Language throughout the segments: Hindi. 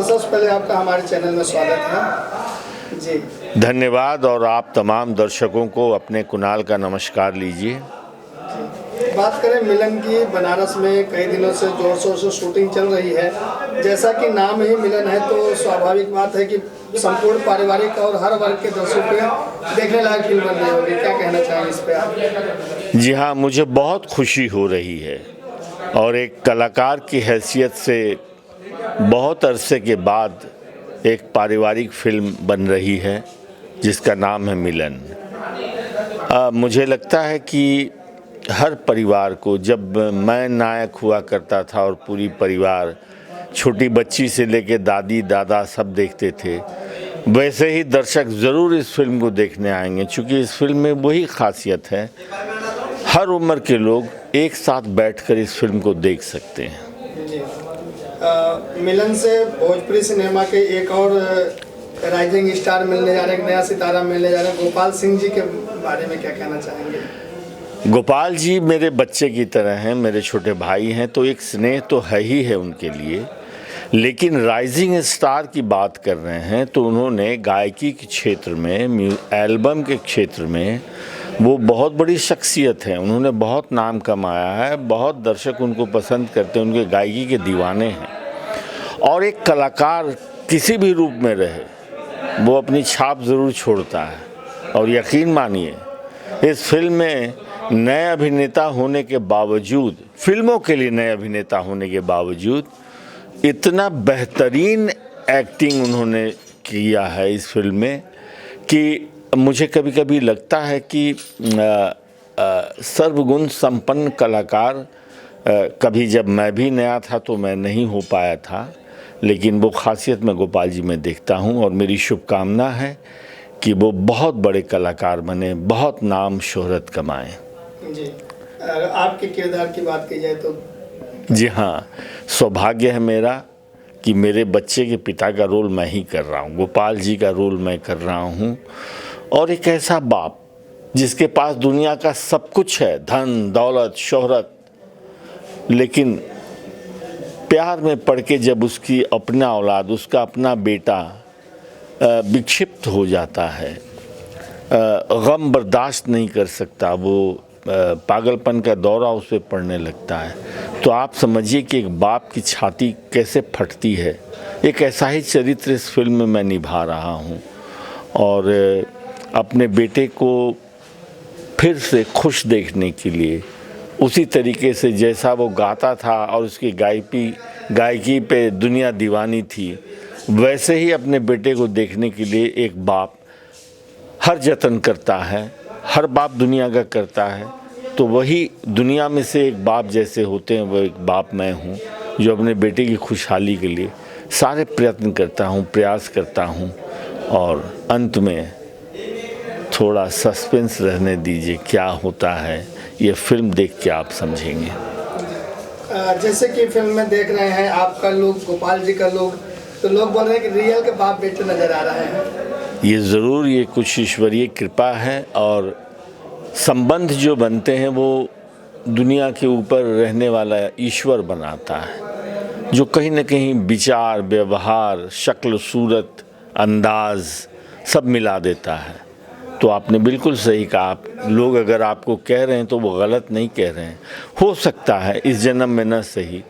सबसे पहले आपका हमारे चैनल में स्वागत है जी। धन्यवाद। और आप तमाम दर्शकों को अपने कुणाल का नमस्कार लीजिए। बात करें मिलन की, बनारस में कई दिनों से जोर शोर से शूटिंग चल रही है। जैसा कि नाम ही मिलन है तो स्वाभाविक बात है कि संपूर्ण पारिवारिक और हर वर्ग के दर्शकों के देखने लायक फिल्म बन रही होगी। क्या कहना चाहेंगे इस पे आप? जी हाँ, मुझे बहुत खुशी हो रही है और एक कलाकार की हैसियत से बहुत अरसे के बाद एक पारिवारिक फिल्म बन रही है जिसका नाम है मिलन। मुझे लगता है कि हर परिवार को, जब मैं नायक हुआ करता था और पूरी परिवार छोटी बच्ची से लेकर दादी दादा सब देखते थे, वैसे ही दर्शक ज़रूर इस फिल्म को देखने आएंगे, क्योंकि इस फिल्म में वही खासियत है, हर उम्र के लोग एक साथ बैठकर इस फिल्म को देख सकते हैं। मिलन से भोजपुरी सिनेमा के एक और राइजिंग स्टार मिलने जा रहे हैं, एक नया सितारा मिलने जा रहे हैं। गोपाल सिंह जी के बारे में क्या कहना चाहेंगे? गोपाल जी मेरे बच्चे की तरह हैं, मेरे छोटे भाई हैं, तो एक स्नेह तो है ही है उनके लिए। लेकिन राइजिंग स्टार की बात कर रहे हैं तो उन्होंने गायकी के क्षेत्र में, एल्बम के क्षेत्र में वो बहुत बड़ी शख्सियत है। उन्होंने बहुत नाम कमाया है, बहुत दर्शक उनको पसंद करते हैं, उनके गायकी के दीवाने हैं। और एक कलाकार किसी भी रूप में रहे, वो अपनी छाप ज़रूर छोड़ता है। और यकीन मानिए, इस फिल्म में नए अभिनेता होने के बावजूद, फिल्मों के लिए नए अभिनेता होने के बावजूद, इतना बेहतरीन एक्टिंग उन्होंने किया है इस फिल्म में कि मुझे कभी कभी लगता है कि सर्वगुण संपन्न कलाकार कभी जब मैं भी नया था तो मैं नहीं हो पाया था, लेकिन वो खासियत मैं गोपाल जी में देखता हूँ। और मेरी शुभकामना है कि वो बहुत बड़े कलाकार बने, बहुत नाम शोहरत कमाएं। जी, आपके किरदार की बात की जाए तो? जी हाँ, सौभाग्य है मेरा कि मेरे बच्चे के पिता का रोल मैं ही कर रहा हूँ, गोपाल जी का रोल मैं कर रहा हूँ। और एक ऐसा बाप जिसके पास दुनिया का सब कुछ है, धन दौलत शोहरत, लेकिन प्यार में पड़ के जब उसकी अपना औलाद, उसका अपना बेटा विक्षिप्त हो जाता है, गम बर्दाश्त नहीं कर सकता, वो पागलपन का दौरा उस पर पड़ने लगता है, तो आप समझिए कि एक बाप की छाती कैसे फटती है। एक ऐसा ही चरित्र इस फिल्म में मैं निभा रहा हूँ और अपने बेटे को फिर से खुश देखने के लिए, उसी तरीके से जैसा वो गाता था और उसकी गायकी पे दुनिया दीवानी थी, वैसे ही अपने बेटे को देखने के लिए एक बाप हर जतन करता है। हर बाप दुनिया का करता है, तो वही दुनिया में से एक बाप जैसे होते हैं, वो एक बाप मैं हूँ जो अपने बेटे की खुशहाली के लिए सारे प्रयत्न करता हूँ, प्रयास करता हूँ। और अंत में थोड़ा सस्पेंस रहने दीजिए, क्या होता है ये फिल्म देख के आप समझेंगे। जैसे कि फिल्म में देख रहे हैं आपका लुक, गोपाल जी का लुक, तो लोग बोल रहे हैं कि रियल के बाप बेटे नज़र आ रहे हैं। ये ज़रूर, ये कुछ ईश्वरीय कृपा है और संबंध जो बनते हैं वो दुनिया के ऊपर रहने वाला ईश्वर बनाता है, जो कहीं ना कहीं विचार, व्यवहार, शक्ल, सूरत, अंदाज सब मिला देता है। तो आपने बिल्कुल सही कहा, आप लोग अगर आपको कह रहे हैं तो वो गलत नहीं कह रहे हैं। हो सकता है इस जन्म में न सही,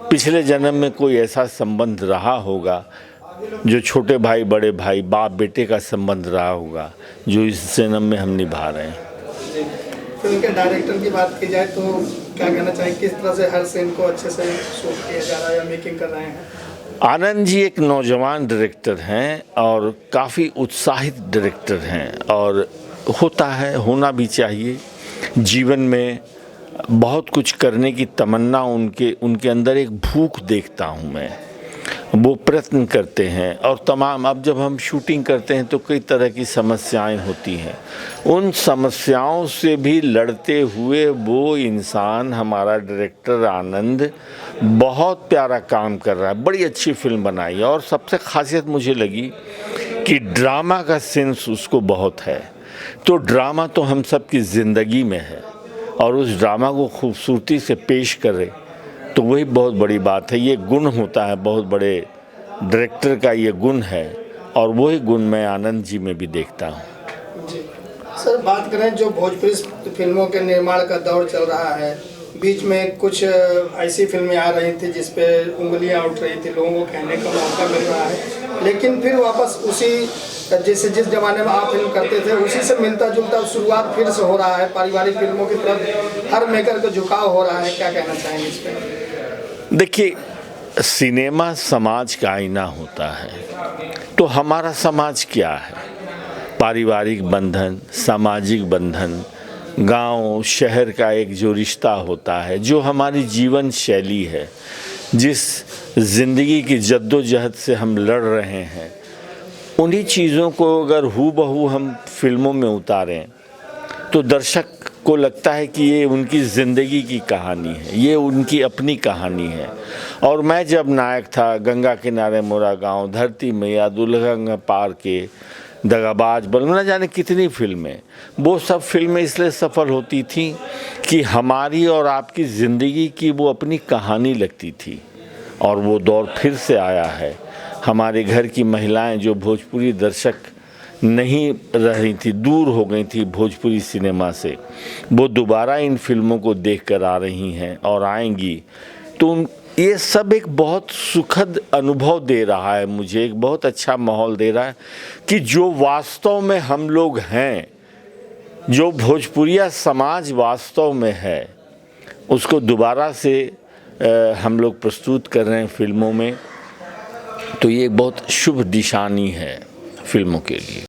पिछले जन्म में कोई ऐसा संबंध रहा होगा जो छोटे भाई बड़े भाई, बाप बेटे का संबंध रहा होगा, जो इस जन्म में हम निभा रहे हैं। फिल्म के डायरेक्टर की बात की जाए तो क्या कहना चाहिए, किस तरह से हर सीन को अच्छे से शूट किया जा रहा है या मेकिंग कर रहे हैं? आनंद जी एक नौजवान डायरेक्टर हैं और काफ़ी उत्साहित डायरेक्टर हैं, और होता है, होना भी चाहिए। जीवन में बहुत कुछ करने की तमन्ना उनके अंदर एक भूख देखता हूँ मैं, वो प्रयत्न करते हैं। और तमाम, अब जब हम शूटिंग करते हैं तो कई तरह की समस्याएं होती हैं, उन समस्याओं से भी लड़ते हुए वो इंसान, हमारा डायरेक्टर आनंद, बहुत प्यारा काम कर रहा है, बड़ी अच्छी फिल्म बनाई है। और सबसे खासियत मुझे लगी कि ड्रामा का सेंस उसको बहुत है। तो ड्रामा तो हम सब की ज़िंदगी में है और उस ड्रामा को खूबसूरती से पेश करे तो वही बहुत बड़ी बात है। ये गुण होता है बहुत बड़े डायरेक्टर का ये गुण है और वही गुण मैं आनंद जी में भी देखता हूँ। जी सर, बात करें जो भोजपुरी फिल्मों के निर्माण का दौर चल रहा है, बीच में कुछ ऐसी फिल्में आ रही थी जिस पे उंगलियां उठ रही थी, लोगों को कहने का मौका मिल रहा है, लेकिन फिर वापस उसी जिस जमाने में आप फिल्म करते थे उसी से मिलता जुलता शुरुआत फिर से हो रहा है। पारिवारिक फिल्मों की तरफ हर मेकर का झुकाव हो रहा है, क्या कहना चाहेंगे इस पर? देखिए, सिनेमा समाज का आईना होता है, तो हमारा समाज क्या है? पारिवारिक बंधन, सामाजिक बंधन, गांव शहर का एक जो रिश्ता होता है, जो हमारी जीवन शैली है, जिस ज़िंदगी की जद्दोजहद से हम लड़ रहे हैं, उन्हीं चीज़ों को अगर हूबहू हम फिल्मों में उतारें तो दर्शक को लगता है कि ये उनकी ज़िंदगी की कहानी है, ये उनकी अपनी कहानी है। और मैं जब नायक था, गंगा किनारे मोरा गांव, धरती मैया, दुल्हन पार के, दगाबाज, बल न जाने कितनी फिल्में, वो सब फिल्में इसलिए सफल होती थी कि हमारी और आपकी ज़िंदगी की वो अपनी कहानी लगती थी। और वो दौर फिर से आया है। हमारे घर की महिलाएं जो भोजपुरी दर्शक नहीं रही थी, दूर हो गई थी भोजपुरी सिनेमा से, वो दोबारा इन फिल्मों को देखकर आ रही हैं और आएंगी। तो ये सब एक बहुत सुखद अनुभव दे रहा है मुझे, एक बहुत अच्छा माहौल दे रहा है कि जो वास्तव में हम लोग हैं, जो भोजपुरिया समाज वास्तव में है, उसको दोबारा से हम लोग प्रस्तुत कर रहे हैं फिल्मों में। तो ये बहुत शुभ निशानी है फिल्मों के लिए।